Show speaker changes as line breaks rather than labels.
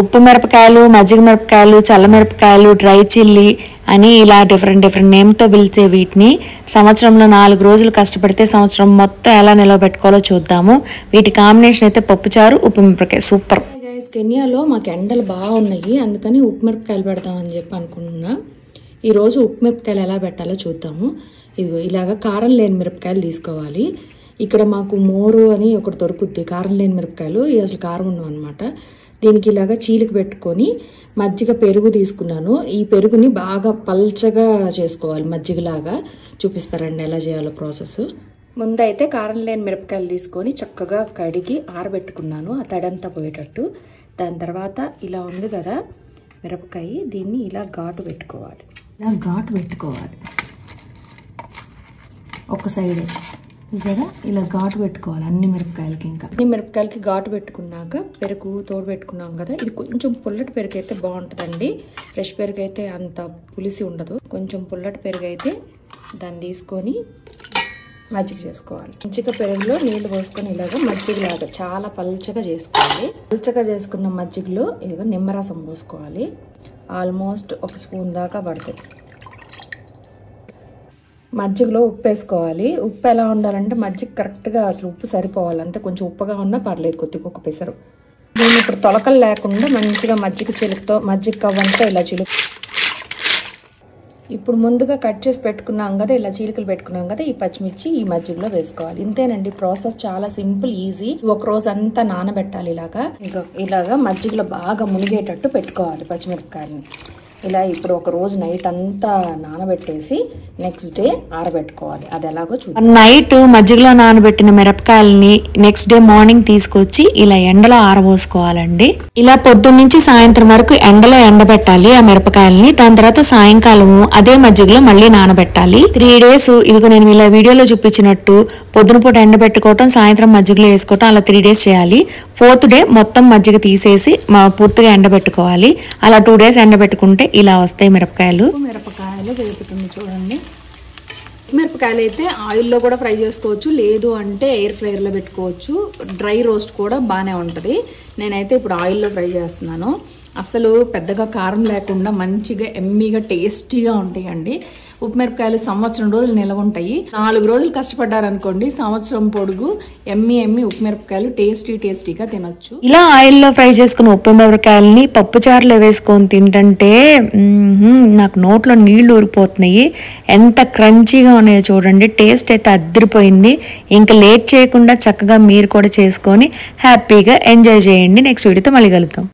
ఉప్పు మిరపకాయలు, మజ్జిగ మిరపకాయలు, చల్ల మిరపకాయలు, డ్రై చిల్లీ అని ఇలా డిఫరెంట్ నేమ్తో పిలిచే వీటిని సంవత్సరంలో 4 రోజులు కష్టపడితే సంవత్సరం మొత్తం ఎలా నిలవబెట్టుకోవాలో చూద్దాము. వీటి కాంబినేషన్ అయితే పప్పుచారు, ఉప్పు మిరపకాయ సూపర్. కెన్యాలో మాకు ఎండలు బాగున్నాయి, అందుకని ఉప్పు మిరపకాయలు పెడదామని చెప్పి అనుకుంటున్నా. ఈరోజు ఉప్పు మిరపకాయలు ఎలా పెట్టాలో చూద్దాము. ఇదిగో ఇలాగ కారం లేని మిరపకాయలు తీసుకోవాలి. ఇక్కడ మాకు మోరు అని ఒకటి దొరుకుద్ది, కారం లేని మిరపకాయలు. ఇవి అసలు కారం ఉండవు అనమాట. దీనికి ఇలాగ చీలిక పెట్టుకొని మజ్జిగ పెరుగు తీసుకున్నాను. ఈ పెరుగుని బాగా పల్చగా చేసుకోవాలి, మజ్జిగలాగా. చూపిస్తారండి ఎలా చేయాలో ప్రాసెస్. ముందైతే కారం లేని మిరపకాయలు తీసుకొని చక్కగా కడిగి ఆరబెట్టుకున్నాను, ఆ తడంతా పోయేటట్టు. దాని తర్వాత ఇలా ఉంది కదా మిరపకాయ, దీన్ని ఇలా ఘాటు పెట్టుకోవాలి. ఒక సైడ్ చూసారా, ఇలా ఘాటు పెట్టుకోవాలి అన్ని మిరపకాయలకి. ఇంకా అన్ని మిరపకాయలకి ఘాటు పెట్టుకున్నాక పెరుగు తోడు పెట్టుకున్నాం కదా, ఇది కొంచెం పుల్లటి పెరుగు అయితే బాగుంటుందండి. ఫ్రెష్ పెరుగు అయితే అంత పులిసి ఉండదు. కొంచెం పుల్లటి పెరుగు అయితే దాన్ని తీసుకొని మజ్జిగ చేసుకోవాలి. మజ్జిగ పెరుగులో నీళ్లు పోసుకొని ఇలాగ మజ్జిగలాగా చాలా పల్చగా చేసుకోవాలి. పల్చగా చేసుకున్న మజ్జిగలో ఇదిగో నిమ్మరసం పోసుకోవాలి. ఆల్మోస్ట్ 1 స్పూన్ దాకా పడుతుంది. మజ్జిగలో ఉప్పు వేసుకోవాలి. ఉప్పు ఎలా ఉండాలంటే మజ్జిగ కరెక్ట్గా అసలు ఉప్పు సరిపోవాలంటే కొంచెం ఉప్పుగా ఉన్నా పర్లేదు, కొద్దిగా ఒక పెసరు. దీన్ని ఇప్పుడు తొలకలు లేకుండా మంచిగా మజ్జిగ చిలుకతో, మజ్జిగ కవ్వంతో ఇలా చిలుకు. ఇప్పుడు ముందుగా కట్ చేసి పెట్టుకున్నాం కదా, ఇలా చీలికలు పెట్టుకున్నాం కదా, ఈ పచ్చిమిర్చి ఈ మజ్జిగలో వేసుకోవాలి. ఇంతేనండి, ప్రాసెస్ చాలా సింపుల్, ఈజీ. ఒక రోజు అంతా నానబెట్టాలి. ఇలాగా మజ్జిగలో బాగా మునిగేటట్టు పెట్టుకోవాలి పచ్చిమిరపకాయలని. ఇలా ఇప్పుడు ఒక రోజు నైట్ అంతా నానబెట్టేసి నెక్స్ట్ డే ఆరబెట్టుకోవాలి. అది ఎలాగో చూద్దాం. నైట్ మజ్జిగలో నానబెట్టిన మిరపకాయలని నెక్స్ట్ డే మార్నింగ్ తీసుకొచ్చి ఇలా ఎండలో ఆరబోసుకోవాలండి. ఇలా పొద్దున్నుంచి సాయంత్రం వరకు ఎండలో ఎండబెట్టాలి ఆ మిరపకాయలని. దాని తర్వాత సాయంకాలం అదే మజ్జిగలో మళ్ళీ నానబెట్టాలి. 3 days. ఇదిగో నేను ఇలా వీడియోలో చూపించినట్టు పొద్దున పూట ఎండబెట్టుకోవటం, సాయంత్రం మజ్జిగలో వేసుకోవటం, అలా 3 days చేయాలి. 4th day మొత్తం మజ్జిగ తీసేసి పూర్తిగా ఎండబెట్టుకోవాలి. అలా 2 days ఎండబెట్టుకుంటే ఇలా వస్తాయి మిరపకాయలు. వేపుతుంది చూడండి. మిరపకాయలు అయితే ఆయిల్లో కూడా ఫ్రై చేసుకోవచ్చు, లేదు అంటే ఎయిర్ ఫ్రైయర్లో పెట్టుకోవచ్చు. డ్రై రోస్ట్ కూడా బాగానే ఉంటుంది. నేనైతే ఇప్పుడు ఆయిల్లో ఫ్రై చేస్తున్నాను. అసలు పెద్దగా కారం లేకుండా మంచిగా ఎమ్మీగా టేస్టీగా ఉంటాయండి. ఉప్పు మిరపకాయలు సంవత్సరం రోజులు నిలవ ఉంటాయి. 4 రోజులు కష్టపడ్డారనుకోండి, సంవత్సరం పొడుగు ఎమ్మి ఉప్పు మిరపకాయలు టేస్టీగా తినొచ్చు. ఇలా ఆయిల్లో ఫ్రై చేసుకున్న ఉప్పు మిరపకాయలని పప్పుచారులో వేసుకొని తింటుంటే నాకు నోట్లో నీళ్లు ఊరిపోతున్నాయి. ఎంత క్రంచీగా ఉన్నాయో చూడండి. టేస్ట్ అయితే అదిరిపోయింది. ఇంకా లేట్ చేయకుండా చక్కగా మీరు కూడా చేసుకొని హ్యాపీగా ఎంజాయ్ చేయండి. నెక్స్ట్ వీడియోతో మళ్ళీ కలుద్దాం.